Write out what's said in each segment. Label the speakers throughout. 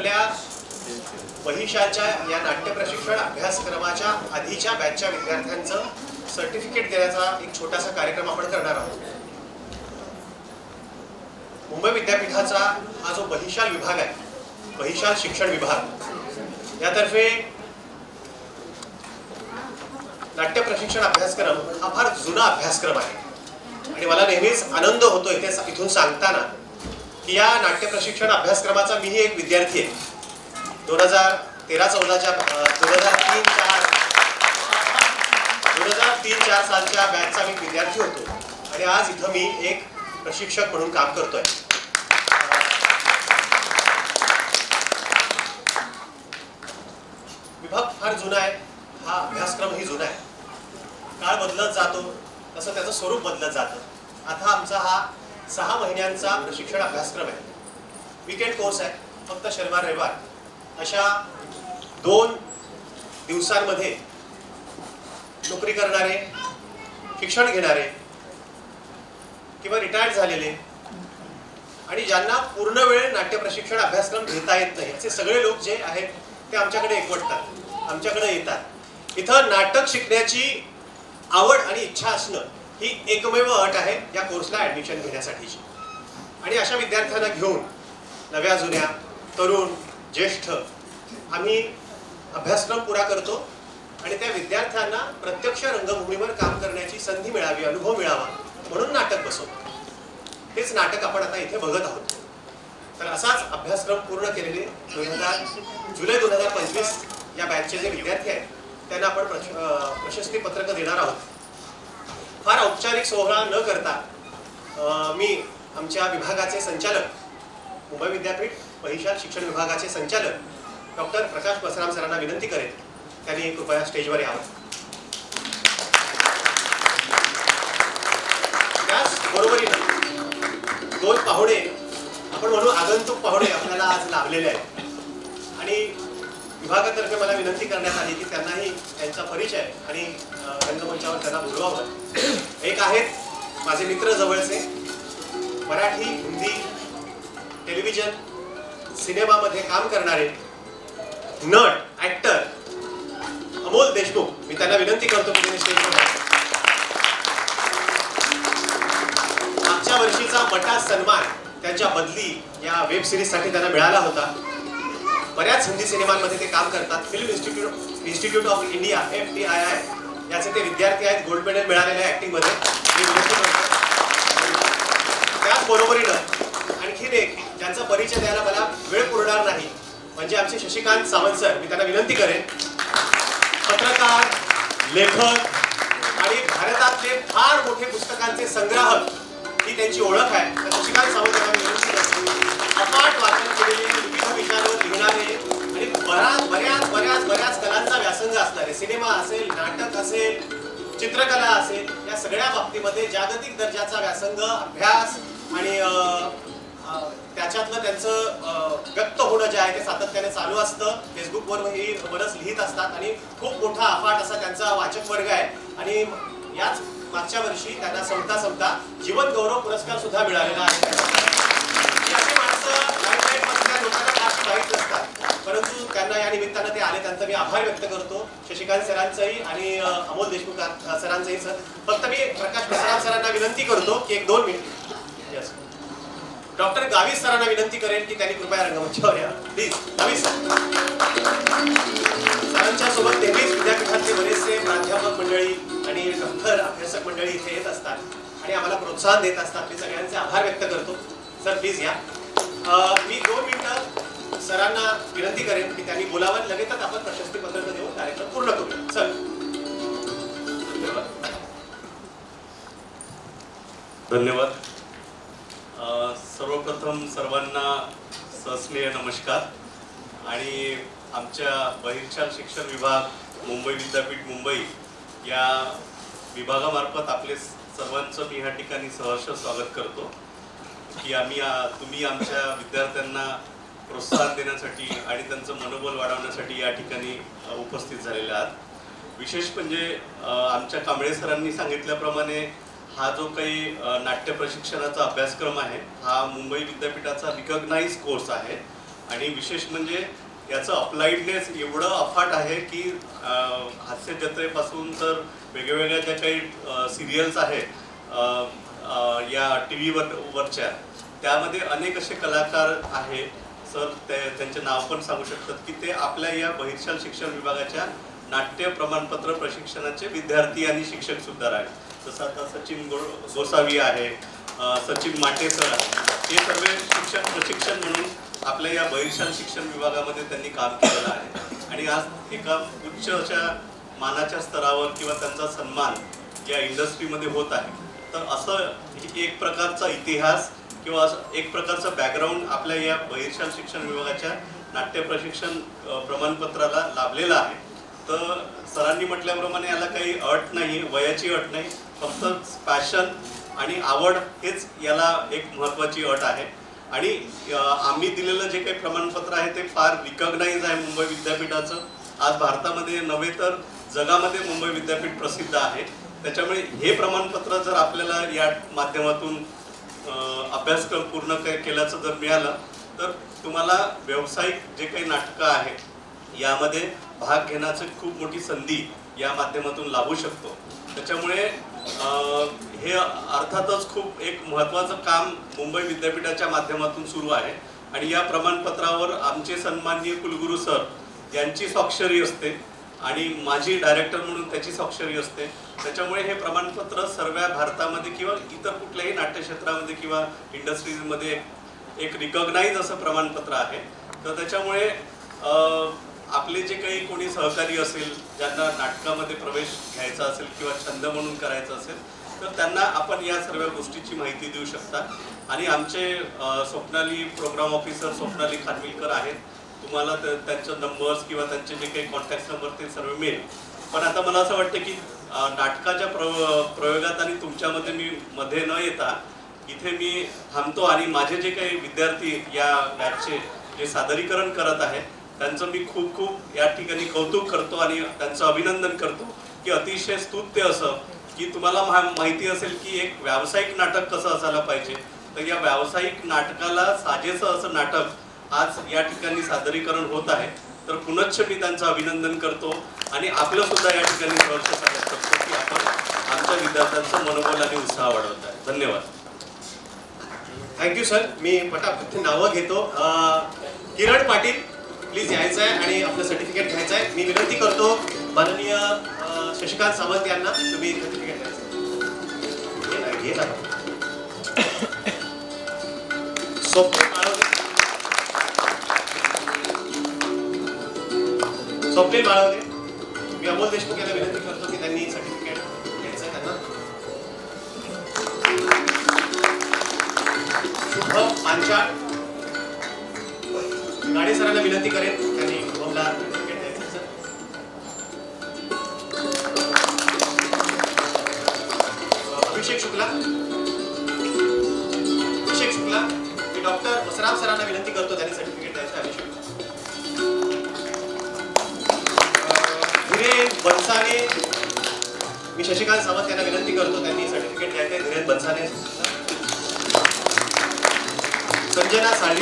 Speaker 1: आपल्या बहिशाच्या या नाट्य प्रशिक्षण अभ्यासक्रमाच्या आधीच्या बॅचच्या विद्यार्थ्यांचं सर्टिफिकेट देण्याचा एक छोटासा कार्यक्रम आपण करणार आहोत. मुंबई विद्यापीठाचा हा जो बहिशाल विभाग आहे, बहिशाल शिक्षण विभाग, यातर्फे नाट्य प्रशिक्षण अभ्यासक्रम हा फार जुना अभ्यासक्रम आहे आणि मला नेहमीच आनंद होतो इथून सांगताना की या नाट्य प्रशिक्षण अभ्यासक्रमाचा मीही एक विद्यार्थी आहे. 2013-14च्या 2003-4 सालच्या बॅचचा मी विद्यार्थी होतो आणि आज इथं मी एक प्रशिक्षक म्हणून काम करतोय. विभाग फार जुना आहे, हा अभ्यासक्रमही जुना आहे. काळ बदलत जातो तसं त्याचं स्वरूप बदलत जातं. आता आमचा हा 6 महिन्यांचा प्रशिक्षण अभ्यासक्रम आहे. वीकेंड कोर्स आहे, फक्त शनिवार रविवार अशा 2 दिवसांमध्ये नोकरी करणारे, शिक्षण घेणारे किंवा रिटायर्ड झालेले आणि ज्यांना पूर्ण वेळ नाट्य प्रशिक्षण अभ्यासक्रम घेता येत नाही असे सगळे लोक जे आहेत ते आमच्याकडे एकवटतात, आमच्याकडे येतात. इथं नाटक शिकण्याची आवड आणि इच्छा असणं ही एकमेव अट आहे या कोर्सला ऍडमिशन घेण्यासाठीची. आणि अशा विद्यार्थ्यांना घेऊन नव्या जुन्या, तरुण, ज्येष्ठ आम्ही अभ्यासक्रम पुरा करतो आणि त्या विद्यार्थ्यांना प्रत्यक्ष रंगभूमीवर काम करण्याची संधी मिळावी, अनुभव मिळावा म्हणून नाटक बसवतो. हेच नाटक आपण आता इथे बघत आहोत. तर असाच अभ्यासक्रम पूर्ण केलेले जुलै 2025 या बॅचचे जे विद्यार्थी आहेत त्यांना आपण प्रशस्ती पत्रक देणार आहोत. फार औपचारिक सोहळा न करता मी आमच्या विभागाचे संचालक, मुंबई विद्यापीठ बहिशाल शिक्षण विभागाचे संचालक डॉक्टर प्रकाश बसराम सरांना विनंती करेन त्यांनी कृपया स्टेजवर यावं. त्याच बरोबरीने 2 पाहुणे, आपण म्हणू आगंतुक पाहुणे आपल्याला आज लाभलेले आहेत आणि विभागातर्फे मला विनंती करण्यात आली की त्यांनाही त्यांचा परिचय आणि रंगमंचावर त्यांना बोलवावं. एक आहेत माझे मित्र जवळचे, मराठी, हिंदी, टेलिव्हिजन, सिनेमामध्ये काम करणारे नट, ऍक्टर अमोल देशमुख. मी त्यांना विनंती करतो की त्यांनी स्टेजवर मागच्या वर्षीचा बटा सन्मान त्यांच्या बदली या वेब सिरीज साठी त्यांना मिळाला होता. बऱ्याच हिंदी सिनेमांमध्ये ते काम करतात. Film institute of India FTII याचे ते विद्यार्थी आहेत. गोल्ड मेडल मिळालेले आहे ऍक्टिंग मध्ये. त्याच बरोबरीनं आणखीन एक ज्यांचा परिचय द्यायला मला वेळ पुरणार नाही म्हणजे आमचे शशिकांत सावंत सर. मी त्यांना विनंती करेन, पत्रकार, लेखक आणि भारतातले फार मोठे पुस्तकांचे संग्राहक ही त्यांची ओळख आहे. तर शशिकांत सावंत यांना मी विनंती करतो. अफाट वाचन केलेले, विविध विषयांवर लिहिणारे आणि बऱ्याच कलांचा व्यासंग असणारे, सिनेमा असेल, नाटक असेल, चित्रकला असेल, या सगळ्या बाबतीमध्ये जागतिक दर्जाचा व्यासंग, अभ्यास आणि त्याच्यातलं त्यांचं व्यक्त होणं जे आहे ते सातत्याने चालू असतं. फेसबुकवरही बरंच लिहित असतात आणि खूप मोठा अफाट असा त्यांचा वाचक वर्ग आहे. आणि याच मागच्या वर्षी त्यांना समता जीवन गौरव पुरस्कार सुद्धा मिळालेला आहे. अशी माणसं लाईमलाईटमधल्या लोकांना फारशी माहीत नसतात, परंतु त्यांना या निमित्तानं ते आले, त्यांचा मी आभार व्यक्त करतो. शशिकांत सरांचंही आणि अमोल देशमुख सरांचंही. सर फक्त मी प्रकाश बसराम सरांना विनंती करतो की 1-2 मिनिट. यस, डॉक्टर गाविस सरांना विनंती करेन की त्यांनी कृपया रंगमंचावर या प्लीज. गाविस सरांच्या सोबत नेहमीच विद्यापीठातले बरेचसे प्राध्यापक मंडळी आणि डॉक्टर अभ्यासक मंडळी इथे येत असतात आणि आम्हाला प्रोत्साहन देत असतात. मी सगळ्यांचे आभार व्यक्त करतो. सर प्लीज या. मी 2 मिनिटं सरांना विनंती करेन की त्यांनी बोलावं. लगेचच आपण प्रशस्ती पत्रक देऊन कार्यक्रम पूर्ण करूया. सर.
Speaker 2: धन्यवाद. सर्वप्रथम सर्वांना सस्नेह नमस्कार. आणि आमच्या बहिशाल शिक्षण विभाग मुंबई विद्यापीठ मुंबई या विभागामार्फत आपले सर्वांचं मी ह्या ठिकाणी सहर्ष स्वागत करतो की तुम्ही आमच्या विद्यार्थ्यांना प्रोत्साहन देण्यासाठी आणि त्यांचं मनोबल वाढवण्यासाठी या ठिकाणी उपस्थित झालेले आहात. विशेष म्हणजे आमच्या कांबळे सरांनी सांगितल्याप्रमाणे हा जो काही नाट्य प्रशिक्षणाचा अभ्यासक्रम आहे हा मुंबई विद्यापीठाचा रिकॉग्नाइज कोर्स आहे आणि विशेष म्हणजे याचं अप्लाइडनेस एवढं अफाट आहे की हास्य जत्रेपासून तर वेगवेगळ्या ज्या काही सिरियल्स आहेत या टी व्हीवरच्या, त्यामध्ये अनेक असे कलाकार आहे सर, त्यांचे नाव पण सांगू शकतात की ते आपल्या या बहिर्शाल शिक्षण विभागाच्या नाट्य प्रमाणपत्र प्रशिक्षणाचे विद्यार्थी आणि शिक्षक सुद्धा आहेत. जसं आता सचिन गोसावी आहे, सचिन माटे सर आहे, हे सर्व शिक्षक प्रशिक्षण म्हणून आपल्या या बहिर्शाल शिक्षण विभागामध्ये त्यांनी काम केलेलं आहे. आणि आज एका उच्च अशा मानाच्या स्तरावर किंवा त्यांचा सन्मान या इंडस्ट्रीमध्ये होत आहे. तर असं एक प्रकारचा इतिहास किंवा असं एक प्रकारचं बॅकग्राऊंड आपल्या या बहिर्शाल शिक्षण विभागाच्या नाट्य प्रशिक्षण प्रमाणपत्राला लाभलेलं आहे. तर सरांनी म्हटल्याप्रमाणे याला काही अट नाही, वयाची अट नाही, फक्त पॅशन आणि आवड हेच याला एक महत्त्वाची अट आहे. आणि आम्ही दिलेलं जे काही प्रमाणपत्र आहे ते फार रिकॉग्नाइज आहे मुंबई विद्यापीठाचं. आज भारतामध्ये नव्हे तर जगामध्ये मुंबई विद्यापीठ प्रसिद्ध आहे. त्याच्यामुळे हे प्रमाणपत्र जर आपल्याला या माध्यमातून अभ्यासक्रम पूर्ण केल्याचं जर मिळालं तर तुम्हाला व्यावसायिक जे काही नाटकं आहेत यामध्ये भाग घेण्याची खूप मोठी संधी या माध्यमातून लाभू शकतो. त्याच्यामुळे हे अर्थातच खूप एक महत्त्वाचं काम मुंबई विद्यापीठाच्या माध्यमातून सुरू आहे. आणि या प्रमाणपत्रावर आमचे सन्माननीय कुलगुरू सर यांची स्वाक्षरी असते आणि माझी डायरेक्टर म्हणून त्याची स्वाक्षरी असते. त्याच्यामुळे हे प्रमाणपत्र सर्व भारतामध्ये किंवा इतर कुठल्याही नाट्यक्षेत्रामध्ये किंवा इंडस्ट्रीजमध्ये एक रिकॉग्नाइज असं प्रमाणपत्र आहे. तर त्याच्यामुळे आपले जे काही कोणी सहकारी असेल, ज्यांना नाटकामध्ये प्रवेश घ्यायचा असेल किंवा छंद म्हणून करायचा असेल, तर त्यांना आपण या सर्व गोष्टीची माहिती देऊ शकता. आणि आमचे स्वप्नाली प्रोग्राम ऑफिसर स्वप्नाली खानविलकर आहेत. तुम्हाला त्यांचे नंबर्स किंवा त्यांचे जे काही कॉन्टॅक्ट नंबर ते सर्व मिळेल. पण आता मला असं वाटतं की नाटकाच्या प्रयोगात आणि तुमच्यामध्ये मी मध्ये न येता इथे मी थांबतो आणि माझे जे काही विद्यार्थी या बॅचचे जे सादरीकरण करत आहेत त्यांचं मी खूप खूप या ठिकाणी कौतुक करतो आणि त्यांचं अभिनंदन करतो की अतिशय स्तुत्य असं की तुम्हाला माहिती असेल की एक व्यावसायिक नाटक कसं असायला पाहिजे. तर या व्यावसायिक नाटकाला साजेसं असं नाटक आज या ठिकाणी सादरीकरण होत आहे. तर पुनश्च मी त्यांचं अभिनंदन करतो आणि आपलं सुद्धा या ठिकाणी सहर्ष सांगत करतो की आपण आमच्या विद्यार्थ्यांचं मनोबल आणि उत्साह वाढवत आहे. धन्यवाद.
Speaker 1: Thank you sir. मी पटापट नावं घेतो. किरण पाटील प्लीज यायचं आहे आणि आपलं सर्टिफिकेट घ्यायचं आहे. मी विनंती करतो माननीय शशिकांत सावंत यांना, तुम्ही सर्टिफिकेट घ्यायचं. घे ना. स्वप्नील बाळवदे, मी अमोल देशमुख यांना विनंती करतो की त्यांनी सर्टिफिकेट घ्यायचं आहे त्यांना. शुभ पांचाळ, गाडे सरांना विनंती करेन त्यांनी शुभमला सर्टिफिकेट द्यायचं. अभिषेक शुक्ला, मी डॉक्टर वसराम सरांना विनंती करतो त्यांनी सर्टिफिकेट द्यायचं. अभिषेक धीरेन बनसाने, मी शशिकांत सावंत यांना विनंती करतो त्यांनी सर्टिफिकेट द्यायचं आहे. धीरेन बनसाने. संजना साळवी,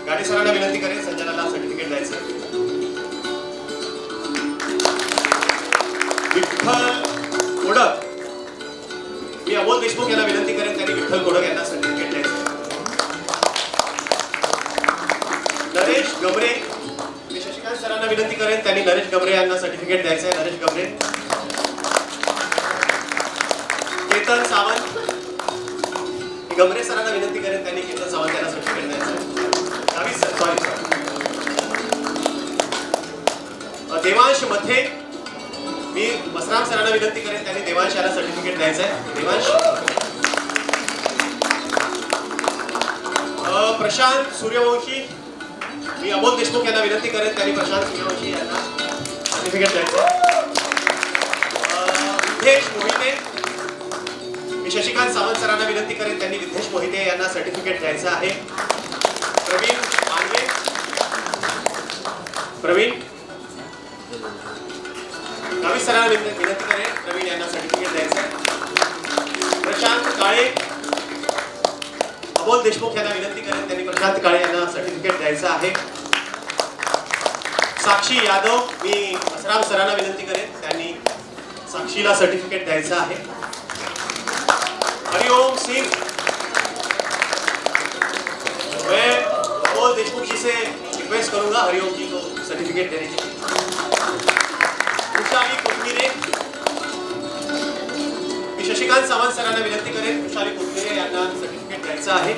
Speaker 1: गाडे सरांना विनंती करेन संजनाला सर्टिफिकेट द्यायचं. विठ्ठल कोडक, मी अमोल देशमुख यांना विनंती करेन त्यांनी विठ्ठल कोडक यांना सर्टिफिकेट द्यायचं. नरेश गबरे, मी शशिकांत सरांना विनंती करेन त्यांनी नरेश गबरे यांना सर्टिफिकेट द्यायचं आहे. नरेश गबरे. केतन सावंत, मी गबरे सरांना विनंती करेन त्यांनी केतन सावंत यांना सर्टिफिकेट द्यायचं आहे. देवांश मध्ये, मी वसराम सरांना विनंती करेन त्यांनी देवांश याला सर्टिफिकेट द्यायचं आहे. देवांश. प्रशांत सूर्यवंशी, मी अमोल देशमुख यांना विनंती करेन त्यांनी प्रशांत सूर्यवंशी यांना सर्टिफिकेट द्यायचं आहे. विद्येश मोहिते, मी शशिकांत सावंत सरांना विनंती करेन त्यांनी विद्येश मोहिते यांना सर्टिफिकेट द्यायचं आहे. प्रवीण मांगे, प्रवीण. गावी सरांना विनंती करेन प्रवीण यांना सर्टिफिकेट द्यायचं आहे. प्रशांत काळे, अमोल देशमुख यांना विनंती करेन श्रीकांत काळे यांना सर्टिफिकेट द्यायचं आहे. साक्षी यादव, मी असराम सरांना विनंती करेन, त्यांनी साक्षीला सर्टिफिकेट द्यायचं आहे. हरिओम सिंह, मैं अमोल देशमुख जी से रिक्वेस्ट करूंगा हरिओम जी को सर्टिफिकेट देने के लिए. खुशाली कोथमिरे, मी शशिकांत सावंत सरांना विनंती करेन, खुशाली कोथमिरे यांना सर्टिफिकेट द्यायचं आहे.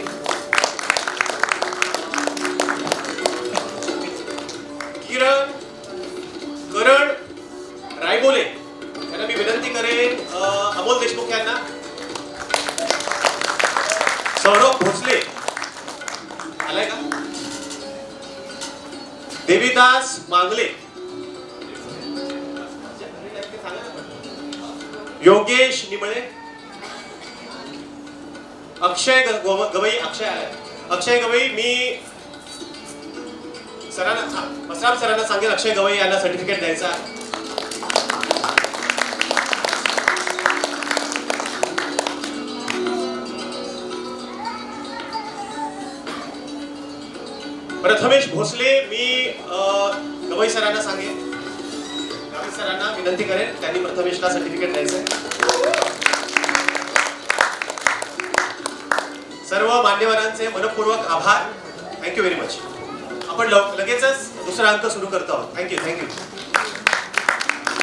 Speaker 1: किरण करण रायबोले यांना मी विनंती करेन, अमोल देशमुख यांना. सौरभ भोसले आलाय का? देवीदास मांगले, योगेश निमळे, अक्षय गवई, अक्षय आलाय. अक्षय गवई, मी सरांना मसराम सरांना सांगेन अक्षय गवई यांना सर्टिफिकेट द्यायचं आहे. प्रथमेश भोसले, मी गवई सरांना सांगेन, गवई सरांना विनंती करेन, त्यांनी प्रथमेशला सर्टिफिकेट द्यायचं आहे. सर्व मान्यवरांचे मनपूर्वक आभार. Thank you very much. आपण लगेचच दुसरा अंक सुरू करतो आहोत. थँक्यू.